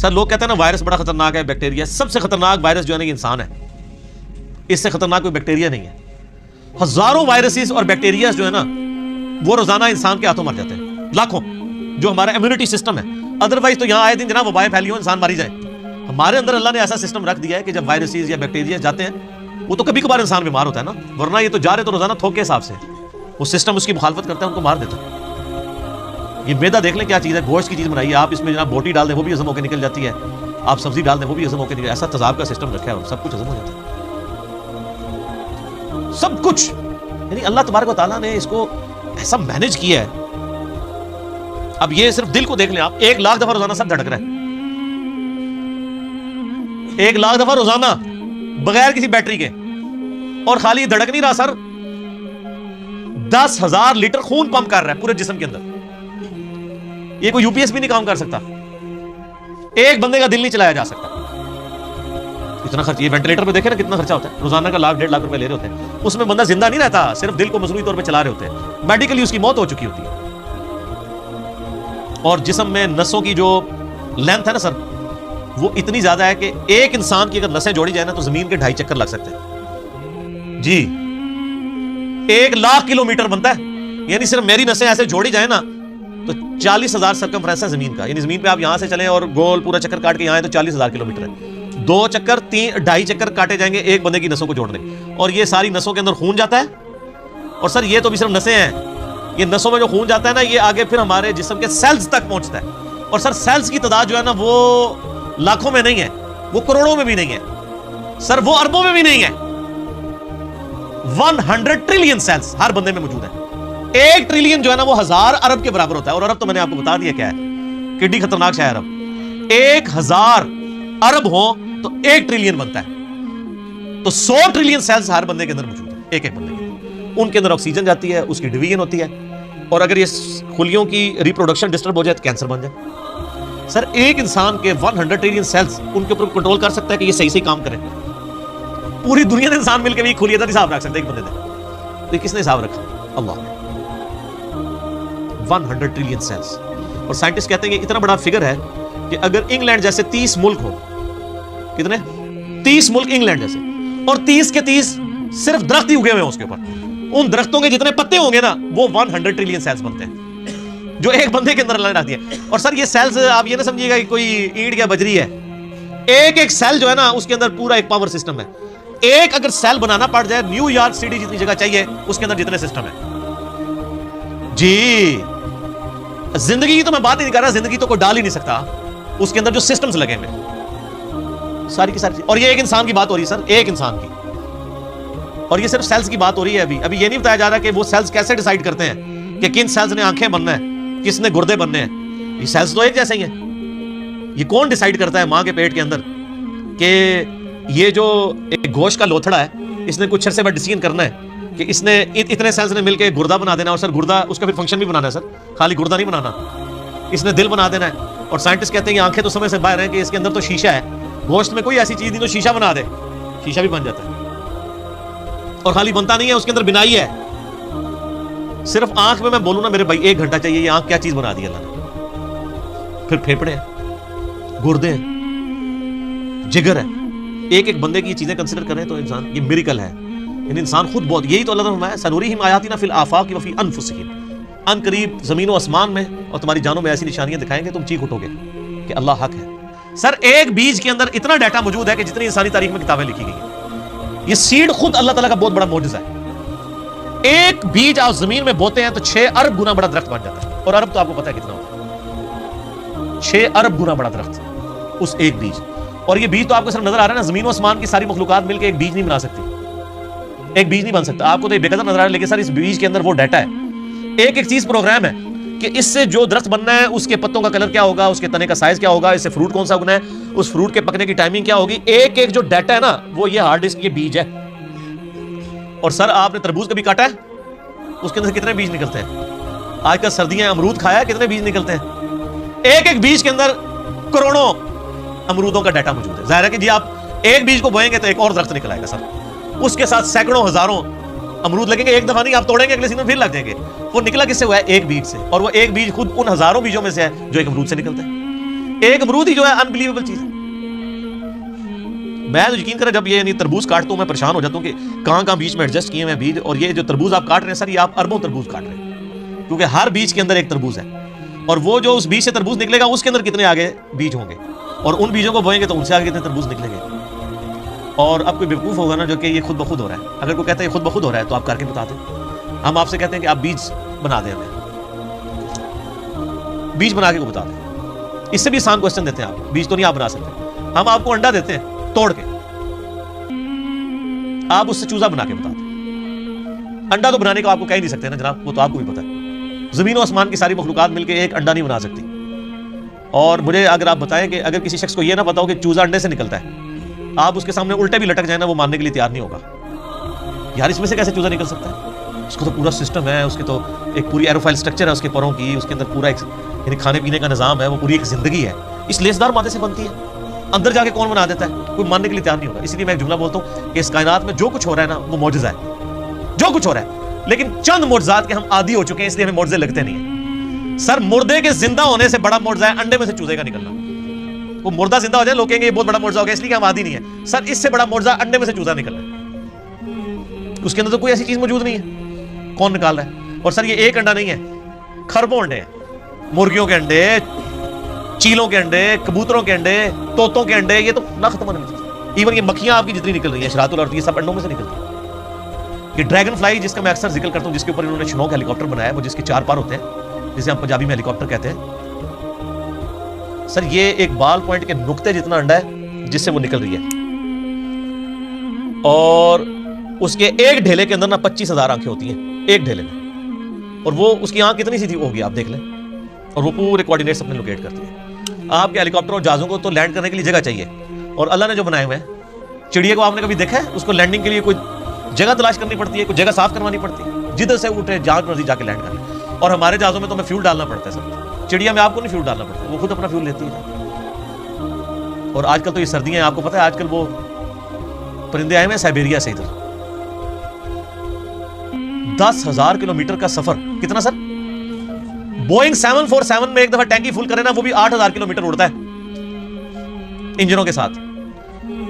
سر لوگ کہتے ہیں نا وائرس بڑا خطرناک ہے، بیکٹیریا سب سے خطرناک وائرس جو ہے نا یہ انسان ہے، اس سے خطرناک کوئی بیکٹیریا نہیں ہے. ہزاروں وائرسز اور بیکٹیریاز جو ہے نا وہ روزانہ انسان کے ہاتھوں مر جاتے ہیں، لاکھوں، جو ہمارا امیونٹی سسٹم ہے. ادروائز تو یہاں آئے دن جناب وبائیں پھیلی ہوں انسان ماری جائے. ہمارے اندر اللہ نے ایسا سسٹم رکھ دیا ہے کہ جب وائرسز یا بیکٹیریا جاتے ہیں وہ تو کبھی کبھار انسان بیمار ہوتا ہے نا، ورنہ یہ تو جا رہے تو روزانہ تھوک کے حساب سے وہ سسٹم اس کی مخالفت کرتا ہے، ان کو مار دیتا ہے. یہ میدا دیکھ لیں کیا چیز ہے، گوشت کی چیز بنائی ہے، آپ اس میں جناب بوٹی ڈال دیں وہ بھی ہضم ہو کے نکل جاتی ہے، آپ سبزی ڈال دیں وہ بھی ہضم ہو کے نکل، ایسا تیزاب کا سسٹم رکھا ہے اور سب کچھ ہضم ہو جاتا ہے سب کچھ. یعنی اللہ تبارک و تعالیٰ نے اس کو ایسا مینج کیا ہے. اب یہ صرف دل کو دیکھ لیں آپ، 1,00,000 دفعہ روزانہ سب دھڑک رہا ہے، 1,00,000 دفعہ روزانہ بغیر کسی بیٹری کے، اور خالی دھڑک نہیں رہا سر، 10,000 لیٹر خون پمپ کر رہا ہے پورے جسم کے اندر. یہ کوئی یو پی ایس بھی نہیں کام کر سکتا، ایک بندے کا دل نہیں چلایا جا سکتا. اتنا خرچ، یہ وینٹیلیٹر پہ دیکھیں نا کتنا خرچہ ہوتا ہے، روزانہ کا 1,00,000-1.5 روپے لے رہے ہوتے ہیں، اس میں بندہ زندہ نہیں رہتا، صرف دل کو مصنوعی طور پہ چلا رہے ہوتے ہیں، میڈیکلی اس کی موت ہو چکی ہوتی ہے. اور جسم میں نسوں کی جو لینتھ ہے نا سر وہ اتنی زیادہ ہے کہ ایک انسان کی اگر نسیں جوڑی جائیں نا تو زمین کے 2.5 چکر لگ سکتے ہیں جی. 1,00,000 کلومیٹر بنتا ہے، یعنی صرف میری نسیں ایسے جوڑی جائیں نا تو 40,000 سرکمفرنس ہے زمین کا. یعنی زمین پہ آپ یہاں سے چلیں اور گول پورا چکر کاٹ کے یہاں ہے تو 40,000 کلومیٹر ہے. 2 چکر 2.5 چکر کاٹے جائیں گے ایک بندے کی نسوں کو جوڑنے، اور یہ ساری نسوں کے اندر خون جاتا ہے. اور سر یہ تو بھی صرف نسیں ہیں، یہ نسوں میں جو خون جاتا ہے نا یہ آگے پھر ہمارے جسم کے سیلز تک پہنچتا ہے. اور سر سیلز کی تعداد جو ہے نا وہ لاکھوں میں نہیں ہے، وہ کروڑوں میں بھی نہیں ہے سر، وہ اربوں میں بھی نہیں ہے. 100 ٹریلین سیلز ہر بندے میں موجود ہے. 1 ٹریلین جو ہے نا وہ 1000 ارب کے برابر ہوتا ہے. اور ارب تو میں نے آپ کو بتا دیا کیا ہے، کڈی خطرناک شے ہے ارب. 1000 ارب ہو تو 1 ٹریلین بنتا ہے، تو 100 ٹریلین سیلز ہر بندے کے اندر موجود ہے، ایک ایک بندے کے اندر. ان کے اندر آکسیجن جاتی ہے، اس کی ڈویژن ہوتی ہے، اور اگر یہ خلیوں کی ریپروڈکشن ڈسٹرب ہو جائے تو کینسر بن جائے. سر ایک انسان کے 100 ٹریلین سیلز ان کے اوپر کنٹرول کر سکتا ہے کہ یہ صحیح کام کریں. پوری دنیا کے انسان مل کے بھی خلیے کا حساب رکھ سکتے ہیں ایک بندے نے، تو کس نے حساب رکھا؟ اللہ نے. 100 ٹریلین سیلز. اور سائنٹسٹ کہتے ہیں کہ اتنا بڑا فگر ہے کہ اگر انگلینڈ جیسے 30 ملک ہو، کتنے 30 ملک انگلینڈ جیسے، اور 30 کے 30 صرف درخت ہی اگے ہوئے ہیں اس کے اوپر، ان درختوں کے جتنے پتے ہوں گے نا وہ 100 ٹریلین سیلز بنتے ہیں جو ایک بندے کے اندر اللہ نے رکھ دیا. اور سر یہ سیلز آپ یہ نہ سمجھیے گا کہ کوئی اینٹ یا بجری ہے، ایک ایک سیل جو ہے نا اس کے اندر پورا ایک پاور سسٹم ہے. ایک اگر سیل بنانا پڑ جائے، نیو یارک سٹی جتنی جگہ چاہیے اس کے اندر جتنے سسٹم ہے جی. زندگی کی تو میں بات ہی نہیں کر رہا، زندگی تو کوئی ڈال ہی نہیں سکتا، اس کے اندر جو سسٹمز لگے ہوئے ساری کی ساری. اور یہ ایک انسان کی بات ہو رہی ہے سر، ایک انسان کی، اور یہ صرف سیلز کی بات ہو رہی ہے. ابھی یہ نہیں بتایا جا رہا کہ وہ سیلز کیسے ڈیسائیڈ کرتے ہیں کہ کن سیلز نے آنکھیں بننا ہے، کس نے گردے بننے ہیں. یہ سیلز تو ایک جیسے ہی ہیں. یہ کون ڈیسائیڈ کرتا ہے ماں کے پیٹ کے اندر کہ یہ جو ایک گوشت کا لوتھڑا ہے اس نے کچھ عرصے بعد ڈیسیژن کرنا ہے کہ اس نے اتنے سیلز نے مل کے گردہ بنا دینا، اور سر گردہ اس کا پھر فنکشن بھی بنانا ہے سر، خالی گردہ نہیں بنانا، اس نے دل بنا دینا ہے. اور سائنٹسٹ کہتے ہیں کہ آنکھیں تو سمجھ سے باہر ہیں کہ اس کے اندر تو شیشہ ہے، گوشت میں کوئی ایسی چیز نہیں تو شیشہ بنا دے، شیشہ بھی بن جاتا ہے. اور خالی بنتا نہیں ہے، اس کے اندر بنائی ہے. صرف آنکھ میں بولوں نا میرے بھائی 1 گھنٹہ چاہیے، یہ آنکھ کیا چیز بنا دی اللہ نے. پھر پھیپڑے ہیں، گردے ہیں، جگر ہے. ایک ایک بندے کی یہ چیزیں کنسیڈر کریں تو انسان یہ میریکل ہے. یعنی انسان خود بہت، یہی تو اللہ نے فرمایا سنوریہم آیاتنا فی الآفاق وفی انفسہم، ان قریب زمین و آسمان میں اور تمہاری جانوں میں ایسی نشانیاں دکھائیں گے تم چیخ اٹھو گے کہ اللہ حق ہے. سر ایک بیج کے اندر اتنا ڈیٹا موجود ہے کہ جتنی انسانی تاریخ میں کتابیں لکھی گئی ہیں. یہ سیڈ خود اللہ تعالیٰ کا بہت بڑا معجزہ ہے. ایک بیج آپ زمین میں بوتے ہیں تو 6 ارب گنا بڑا درخت بن جاتا ہے. اور ارب تو آپ کو پتا ہے کتنا ہوتا ہے، 6 ارب گنا بڑا درخت اس ایک بیج. اور یہ بیج تو آپ کو صرف نظر آ رہا ہے نا، زمین و آسمان کی ساری مخلوقات مل کے ایک بیج نہیں بنا سکتی، ایک بیج نہیں بن سکتا. آپ کو تو یہ بے قدر نظر آ رہا ہے، لیکن سر اس بیج کے اندر وہ ڈیٹا ہے، ایک ایک چیز پروگرام ہے کہ اس سے جو درخت بننا ہے اس کے پتوں کا کلر کیا ہوگا، اس کے تنے کا سائز کیا ہوگا، اس سے فروٹ کون سا اگنا ہے، اس فروٹ کے پکنے کی ٹائمنگ کیا ہوگی. ایک ایک جو ڈیٹا ہے نا وہ یہ ہارڈ ڈسک، یہ بیج ہے. اور سر آپ نے تربوز کبھی کاٹا ہے؟ اس کے اندر کتنے بیج نکلتے ہیں؟ آج کل سردیاں امرود کھایا، کتنے بیج نکلتے ہیں؟ ایک ایک بیج کے اندر کروڑوں امرودوں کا ڈیٹا موجود ہے. ظاہر ہے کہ جی آپ ایک بیج کو بوئیں گے تو ایک اور درخت نکل آئے گا سر، اس کے ساتھ سینکڑوں ہزاروں امرود لگیں گے. ایک دفعہ نہیں، آپ توڑیں گے اگلے سیزن پھر لگ جائیں گے. وہ نکلا کس سے ہوا ہے؟ ایک بیج سے. اور وہ ایک بیج خود ان ہزاروں بیجوں میں سے ہے جو ایک امرود سے نکلتا ہے. ایک امرود ہی جو ہے انبلیویبل چیز ہے. میں تو یقین کریں جب یہ یعنی تربوز کاٹتا ہوں میں پریشان ہو جاتا ہوں کہ کہاں بیچ میں ایڈجسٹ کیے ہوئے بیج, اور یہ جو تربوز آپ کاٹ رہے ہیں سر, یہ آپ اربوں تربوز کاٹ رہے ہیں, کیونکہ ہر بیج کے اندر ایک تربوز ہے, اور وہ جو اس بیج سے تربوز نکلے گا اس کے اندر کتنے آگے بیج ہوں گے, اور ان بیجوں کو بوئیں گے تو ان سے آگے کتنے تربوز نکلیں گے. اور اب کوئی بیوقوف ہوگا نا جو کہ یہ خود بخود ہو رہا ہے, اگر کوئی کہتا ہے یہ خود بخود ہو رہا ہے تو آپ کر کے بتا دیں. ہم آپ سے کہتے ہیں کہ آپ بیج بنا دیں, ہمیں بیج بنا کے کو بتا دیں. اس سے بھی آسان کوشچن دیتے ہیں آپ, بیج تو نہیں آپ بنا سکتے, ہم آپ کو انڈا دیتے ہیں توڑ کے, آپ اس سے چوزا بنا کے بتا دیں. انڈا تو بنانے کا آپ کو کہہ نہیں سکتے نا جناب, وہ تو آپ کو بھی پتا ہے. زمین و آسمان کی ساری مخلوقات مل کے ایک انڈا نہیں بنا سکتی. اور مجھے اگر آپ بتائیں کہ اگر کسی شخص کو یہ نہ پتا ہو کہ چوزا انڈے سے نکلتا ہے, آپ اس کے سامنے الٹے بھی لٹک جائیں نا, وہ ماننے کے لیے تیار نہیں ہوگا. یار اس میں سے کیسے چوزا نکل سکتا ہے, اس کو تو پورا سسٹم ہے, اس کے تو ایک پوری ایروفائل سٹرکچر ہے اس کے پروں کی, اس کے اندر پورا ایک یعنی کھانے پینے کا نظام ہے, وہ پوری ایک زندگی ہے, اس لیسدار مادے سے بنتی ہے. اندر جا کے کون بنا دیتا ہے, کوئی ماننے کے لیے تیار نہیں ہوگا. اسی لیے میں ایک جملہ بولتا ہوں کہ اس کائنات میں جو کچھ ہو رہا ہے نا وہ معجزہ ہے, جو کچھ ہو رہا ہے, لیکن چند معجزات کے ہم عادی ہو چکے ہیں, اس لیے ہمیں معجزے لگتے نہیں ہیں. سر مردے کے زندہ ہونے سے بڑا معجزہ ہے انڈے میں سے چوزے کا نکلنا. وہ مردہ زندہ ہو جائے لوگ کہیں گے یہ بہت بڑا معجزہ ہو گیا, اس لیے کہ ہم عادی نہیں ہے. سر اس سے بڑا معجزہ انڈے میں سے چوزا نکلنا ہے, اس کے اندر تو کوئی ایسی چیز موجود نہیں ہے, کون نکال رہا ہے. اور سر یہ ایک انڈا نہیں ہے, خربوں انڈے ہیں, مرغیوں کے انڈے, چیلوں کے انڈے, کبوتروں کے انڈے, طوطوں کے انڈے, یہ تو نہ ختم ہونے والی چیز. ایون یہ مکھیاں آپ کی جتنی نکل رہی ہیں شراط الارض, یہ سب انڈوں میں سے نکلتی ہیں. یہ ڈریگن فلائی جس کا میں اکثر ذکر کرتا ہوں, جس کے اوپر انہوں نے شنوک ہیلی کاپٹر بنایا ہے, وہ جس کے 4 پر ہوتے ہیں, جسے ہم پنجابی میں ہیلی کاپٹر کہتے ہیں. سر یہ ایک بال پوائنٹ کے نقطے جتنا انڈا ہے جس سے وہ نکل رہی ہے, اور اس کے ایک ڈھیلے کے اندر نا 25,000 آنکھیں ہوتی ہیں ایک ڈھیلے میں, اور وہ اس کی آنکھ کتنی سی تھی ہوگی آپ دیکھ لیں, اور وہ پورے کوارڈینیٹس اپنے لوکیٹ کرتی ہے. آپ کے ہیلی کاپٹر اور جہازوں کو تو لینڈ کرنے کے لیے جگہ چاہیے, اور اللہ نے جو بنائے ہوئے ہیں, چڑیا کو آپ نے کبھی دیکھا ہے, اس کو لینڈنگ کے لیے کوئی جگہ تلاش کرنی پڑتی ہے, کوئی جگہ صاف کروانی پڑتی ہے, جدھر سے اٹھے جہاں مرضی جا کے لینڈ کر لیں. اور ہمارے جہازوں میں تو ہمیں فیول ڈالنا پڑتا ہے سر, چڑیا میں آپ کو نہیں فیول ڈالنا پڑتا, وہ خود اپنا فیول لیتی ہے. اور آج کل تو یہ سردیاں ہیں, آپ کو پتہ ہے آج کل وہ پرندے آئے ہوئے ہیں سائبیریا سے ادھر, 10,000 کلومیٹر کا سفر. کتنا سر؟ بوئنگ 747 میں ایک دفعہ ٹینکی فل کرے نا, وہ بھی 8,000 کلومیٹر اڑتا ہے انجنوں کے ساتھ.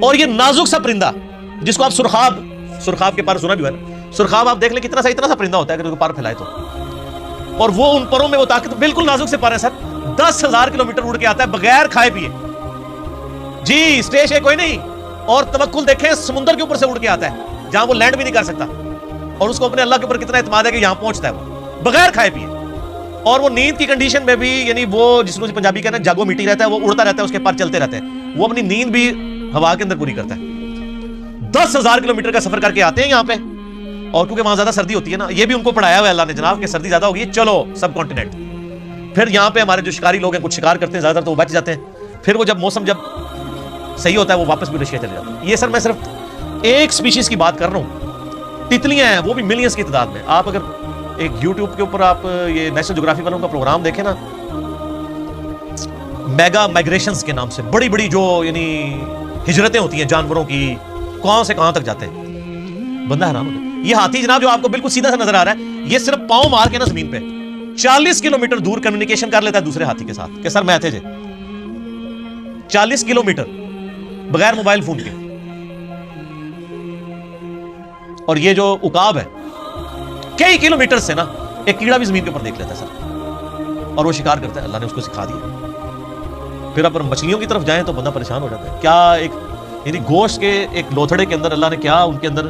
اور یہ نازک سا پرندہ جس کو آپ سرخاب کے پر سنا بھی ہے نا, سرخاب آپ دیکھ لیں کتنا سا پرندہ ہوتا ہے اگر پر پھیلائے تو, اور وہ ان پروں میں وہ طاقت, بالکل نازک سے پر ہے سر, 10,000 کلومیٹر اڑ کے آتا ہے بغیر کھائے پیے. جی اسٹیج ہے کوئی نہیں, اور توکل دیکھیں سمندر کے اوپر سے اڑ کے آتا ہے جہاں وہ لینڈ بھی نہیں کر سکتا, اور اس کو اپنے اللہ کے اوپر کتنا اعتماد ہے کہ یہاں پہنچتا ہے وہ بغیر کھائے پیے. اور وہ نیند کی کنڈیشن میں بھی, یعنی وہ جس کو پنجابی کہنا ہے جاگو میٹی رہتا ہے, وہ اڑتا رہتا ہے, اس کے پر چلتے رہتے ہیں, وہ اپنی نیند بھی ہوا کے اندر پوری کرتا ہے. 10,000 کلومیٹر کا سفر کر کے آتے ہیں یہاں پہ, اور کیونکہ وہاں زیادہ سردی ہوتی ہے نا, یہ بھی ان کو پڑھایا ہوا ہے اللہ نے جناب کہ سردی زیادہ ہوگی, چلو سب کانٹیننٹ. پھر یہاں پہ ہمارے جو شکاری لوگ ہیں کچھ شکار کرتے ہیں, زیادہ تر تو وہ بچ جاتے ہیں, پھر وہ جب موسم جب صحیح ہوتا ہے وہ واپس بھی رشیا چلے جاتے ہیں. یہ سر میں صرف ایک سپیشیز کی بات کر رہا ہوں, تتلیاں ہیں وہ بھی ملینز کی تعداد میں. آپ اگر ایک یوٹیوب کے اوپر آپ یہ نیشنل جغرافی والوں کا پروگرام دیکھیں نا, میگا مائگریشنز کے نام سے بڑی بڑی جو یعنی ہجرتیں ہوتی ہیں جانوروں کی, کہاں سے کہاں تک جاتے ہیں, بندہ حیران ہو جائے. یہ ہاتھی جناب جو آپ کو بالکل سیدھا سا نظر آ رہا ہے, یہ صرف پاؤں مار کے نا زمین پہ 40 کلومیٹر دور کمیونیکیشن کر لیتا ہے دوسرے ہاتھی کے ساتھ کہ سر میں تھے جے 40 کلومیٹر بغیر موبائل فون کے. اور یہ جو عقاب ہے کئی کلومیٹر سے نا ایک کیڑا بھی زمین کے اوپر دیکھ لیتا ہے سر, اور وہ شکار کرتا ہے, اللہ نے اس کو سکھا دیا. پھر اگر مچھلیوں کی طرف جائیں تو بندہ پریشان ہو جاتا ہے. کیا ایک یعنی گوشت کے ایک لوتھڑے کے اندر اللہ نے کیا ان کے اندر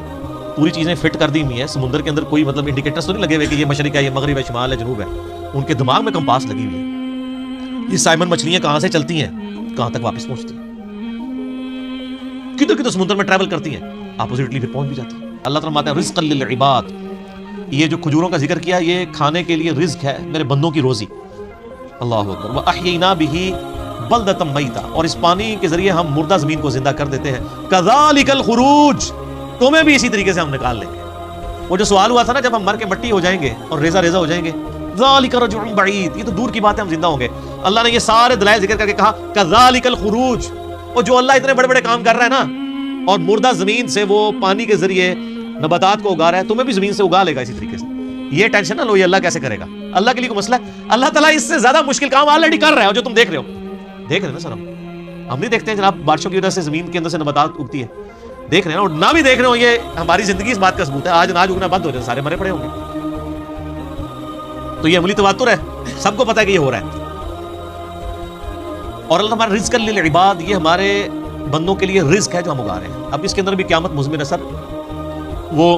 پوری چیزیں فٹ کر دی ہوئی ہیں. سمندر کے اندر کوئی مطلب انڈیکیٹرز تو نہیں لگے ہوئے کہ یہ مشرق ہے, یہ مغرب ہے, شمال ہے, جنوب ہے. ان کے دماغ میں کمپاس لگی ہوئی ہے. یہ سائمن مچھلیاں کہاں سے چلتی ہیں, کہاں تک واپس پہنچتی ہیں, کدھر سمندر میں ٹریول کرتی ہیں, اپوزٹلی پھر پہنچ بھی جاتی ہیں. اللہ تعالیٰ فرماتے ہیں رزقا للعباد, یہ جو کھجوروں کا ذکر کیا یہ کھانے کے لیے رزق ہے, میرے بندوں کی روزی. اللہ اکبر. وَأَحْيَيْنَا بِهِ بَلْدَةً مَيْتًا, اور اس پانی کے ذریعے ہم مردہ زمین کو زندہ کر دیتے ہیں. كَذَلِكَ الْخُرُوجُ, تمہیں بھی اسی طریقے سے ہم نکال لیں گے. وہ جو سوال ہوا تھا نا جب ہم مر کے مٹی ہو جائیں گے اور ریزہ ہو جائیں گے, ذَلِكَ رَجْعٌ بَعِيدٌ, یہ تو دور کی بات ہے, ہم زندہ ہوں گے. اللہ نے یہ سارے دلائل ذکر کر کے کہا كَذَلِكَ الْخُرُوجُ, اور جو اللہ اتنے بڑے بڑے کام کر رہا ہے نا, اور مردہ زمین سے وہ پانی کے ذریعے نباتات کو اگا رہا ہے, تمہیں بھی زمین سے اگا لے گا اسی طریقے سے. یہ ٹینشن نہ لو یہ اللہ کیسے کرے گا, اللہ کے لیے کوئی مسئلہ ہے. اللہ تعالیٰ اس سے زیادہ مشکل کام آلریڈی کر رہا ہے, اور جو تم دیکھ رہے ہو دیکھ رہے ہیں نا سر, ہم نہیں دیکھتے ہیں جناب بارشوں کی وجہ سے زمین کے اندر سے نباتات اگتی ہے, دیکھ رہے ہیں, اور نہ بھی دیکھ رہے ہو, یہ ہماری زندگی اس بات کا ثبوت ہے. آج اناج اگنا بند ہو جائے, سارے مرے پڑے ہوں گے. تو یہ عملی تواتر ہے, سب کو پتا ہے کہ یہ ہو رہا ہے. اور اللہ ہمارا رزق للعباد, یہ ہمارے بندوں کے لیے رزق ہے جو ہم اگا رہے ہیں. اب اس کے اندر بھی قیامت مضمر ہے سر. وہ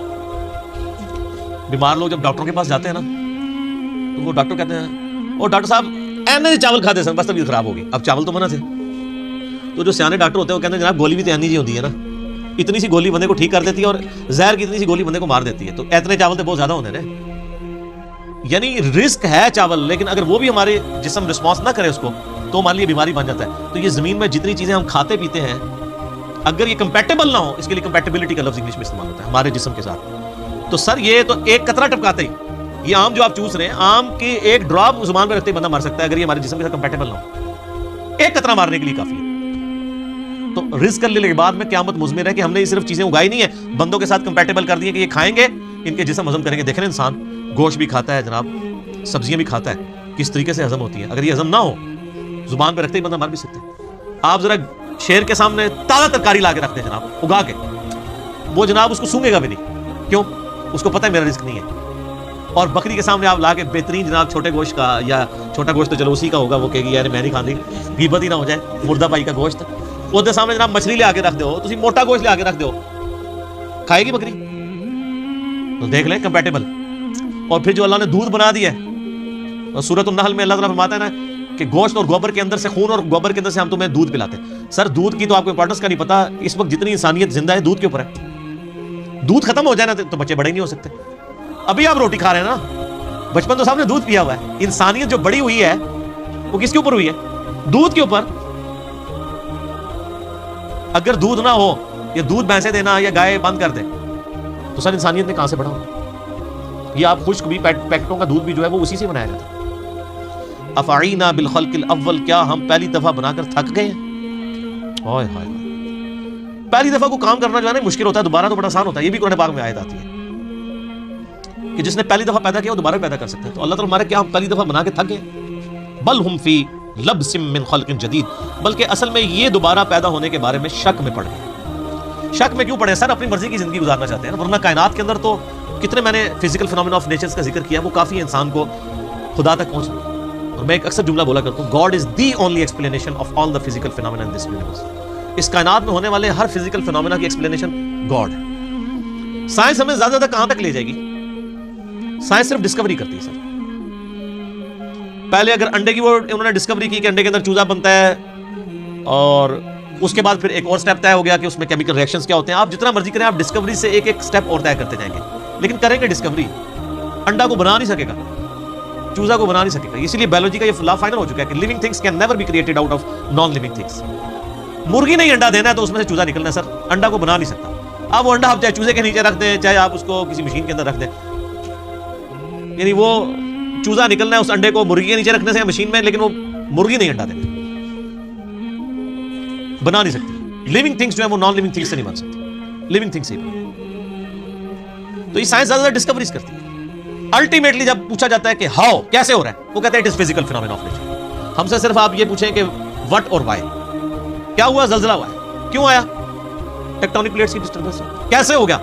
بیمار لوگ جب ڈاکٹر کے پاس جاتے ہیں نا, تو وہ ڈاکٹر کہتے ہیں, اور ڈاکٹر صاحب اینے چاول کھاتے سن, بس طبیعت خراب ہوگی. اب چاول تو منع تھے. تو جو سیانے ڈاکٹر ہوتے ہیں وہ کہتے ہیں جناب گولی بھی تو اینی جی ہوتی ہے نا, اتنی سی گولی بندے کو ٹھیک کر دیتی ہے, اور زہر کی اتنی سی گولی بندے کو مار دیتی ہے. تو اتنے چاول تو بہت زیادہ ہوتے ہیں. یعنی رزق ہے چاول, لیکن اگر وہ بھی ہمارے جسم رسپانس نہ کرے اس کو, تو ہمارے لیے بیماری بن جاتا ہے. تو یہ زمین میں جتنی چیزیں ہم کھاتے پیتے ہیں, اگر یہ کمپیٹیبل نہ ہو, اس کے لیے کمپیٹیبلٹی کا لفظ انگلش میں استعمال ہوتا ہے ہمارے جسم کے ساتھ. تو سر یہ تو ایک قطرہ ٹپکاتے ہی, یہ آم جو آپ چوس رہے ہیں, آم کی ایک ڈراپ زبان میں رکھتے ہی بندہ مر سکتا ہے اگر یہ ہمارے جسم کے ساتھ کمپیٹیبل نہ ہو. ایک قطرہ مارنے کے لیے کافی ہے. تو رزق للعباد میں قیامت مضمر ہے کہ ہم نے یہ صرف چیزیں اگائی نہیں ہے, بندوں کے ساتھ کمپیٹیبل کر دیے کہ یہ کھائیں گے, ان کے جسم ہضم کریں گے. دیکھیں انسان گوشت بھی کھاتا ہے جناب, سبزیاں بھی کھاتا ہے, کس طریقے سے ہضم ہوتی ہیں. اگر یہ ہضم نہ ہو, زبان پہ رکھتے ہی بندہ مر بھی سکتا ہے. آپ ذرا شیر کے سامنے تازہ ترکاری لا کے رکھ دیں جناب, اگا کے, وہ جناب اس کو سونگے گا بھی نہیں. کیوں؟ اس کو پتہ ہے میرا رزق نہیں ہے. اور بکری کے سامنے آپ لا کے بہترین جناب چھوٹے گوشت کا, یا چھوٹا گوشت تو چلو اسی کا ہوگا, وہ کہے گی یار میں نہیں کھاتی, غیبت ہی نہ ہو جائے, مردہ پائی کا گوشت. وہ سامنے جناب مچھلی لے آ کے رکھ دو, تسی موٹا گوشت لے آ کے رکھ دو, کھائے گی بکری؟ تو دیکھ لیں کمپیٹیبل. اور پھر جو اللہ نے دودھ بنا دیا ہے, سورۃ النحل میں اللہ تعالیٰ فرماتا ہے نا کہ گوشت اور گوبر کے اندر سے, خون اور گوبر کے اندر سے ہم تمہیں دودھ پلاتے ہیں. سر دودھ کی تو آپ کو امپورٹنس کا نہیں پتا. اس وقت جتنی انسانیت زندہ ہے دودھ کے اوپر ہے. دودھ ختم ہو جائے نا تو بچے بڑے نہیں ہو سکتے. ابھی آپ روٹی کھا رہے ہیں نا, بچپن تو سب نے دودھ پیا ہوا ہے. انسانیت جو بڑی ہوئی ہے وہ کس کے اوپر ہوئی ہے؟ دودھ کے اوپر. اگر دودھ نہ ہو, یا دودھ بھینسیں دینا یا گائے بند کر دے, تو سر انسانیت نے کہاں سے بڑھا ہو؟ یہ آپ خشک بھی پیکٹوں کا دودھ بھی جو ہے وہ اسی سے بنایا جاتا ہے. افعینا بالخلق الاول, کیا ہم پہلی دفعہ بنا کر تھک گئے ہیں؟ ہائے ہائے, پہلی دفعہ کو کام کرنا جو ہے نا مشکل ہوتا ہے, دوبارہ تو بڑا آسان ہوتا ہے. یہ بھی قرآن پاک میں آیت آتی ہے کہ جس نے پہلی دفعہ پیدا کیا وہ دوبارہ پیدا کر سکتا ہے. تو اللہ تعالیٰ ہمارے کیا ہم پہلی دفعہ بنا کے تھک گئے؟ بل ہم فی لبس من خلق جدید, بلکہ اصل میں یہ دوبارہ پیدا ہونے کے بارے میں شک میں پڑ گئے. شک میں کیوں پڑے سر؟ اپنی مرضی کی زندگی گزارنا چاہتے ہیں, ورنہ کائنات کے اندر تو کتنے میں نے فزیکل فینومینا آف نیچرز کا ذکر کیا, وہ کافی انسان کو خدا تک پہنچنا. اور میں ایک اکثر جملہ بولا کرتا ہوں, God is the only explanation of all the physical phenomena in this universe. اس کائنات میں ہونے والے ہر فزیکل فینومینا کی ایکسپلینیشن گاڈ ہے. سائنس ہمیں زیادہ زیادہ کہاں تک لے جائے گی؟ سائنس صرف ڈسکوری کرتی ہے سر. پہلے اگر انڈے کی وہ انہوں نے ڈسکوری کی کہ انڈے کے اندر چوزا بنتا ہے, اور اس کے بعد پھر ایک اور سٹیپ طے ہو گیا کہ اس میں کیمیکل ریئیکشنز کیا ہوتے ہیں. آپ جتنا مرضی کریں, آپ ڈسکوری سے ایک ایک سٹیپ اور طے کرتے جائیں گے, لیکن کریں گے ڈسکوری, انڈا کو بنا نہیں سکے گا, چوزا کو بنا نہیں سکے گا. اسی لیے بایولوجی کا یہ لا فائنل ہو چکا ہے کہ living things can never be created out of non living things. مرغی نے انڈا دینا ہے تو اس میں سے چوزا نکلنا ہے سر, انڈا کو بنا نہیں سکتا. اب وہ انڈا آپ چاہے چوزے کے نیچے رکھ دیں, چاہے آپ اس کو کسی مشین کے اندر رکھ دیں, یعنی وہ چوزا نکلنا ہے اس انڈے کو مرغی کے نیچے رکھنے سے مشین میں, لیکن وہ مرغی نہیں انڈا دینا, بنا نہیں سکتی. لیونگ تھنگس جو ہے وہ نان لیونگ تھنگس سے نہیں بن سکتی, لیونگ تھنگس سے. تو یہ سائنس زیادہ ڈسکوریز کرتی ہے. الٹیمیٹلی جب پوچھا جاتا ہے کہ ہاؤ, کیسے ہو رہا ہے, وہ کہتے ہیں it is physical phenomena of nature. ہم سے صرف آپ یہ پوچھیں کہ وٹ اور وائی, کیا ہوا؟ زلزلہ ہوا ہے, کیوں آیا؟ ٹیکٹونک پلیٹس کی ڈسٹربنس ہے. کیسے ہو گیا؟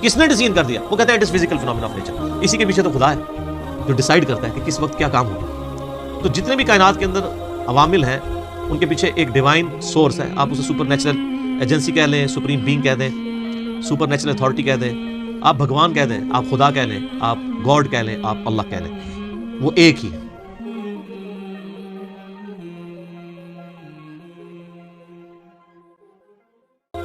کس نے ڈیزائن کر دیا؟ وہ کہتے ہیں it is physical phenomena of nature. اسی کے پیچھے تو خدا ہے جو ڈیسائیڈ کرتا ہے کہ کس وقت کیا کام ہوگا. تو جتنے بھی کائنات کے اندر عوامل ہیں ان کے پیچھے ایک ڈیوائن سورس ہے. آپ اسے سپر نیچرل ایجنسی کہہ لیں, سپریم بینگ کہہ دیں, سپر نیچرل اتھارٹی کہہ دیں, آپ بھگوان کہہ دیں, آپ خدا کہہ لیں, آپ گاڈ کہہ لیں, آپ اللہ کہہ لیں, وہ ایک ہی ہے.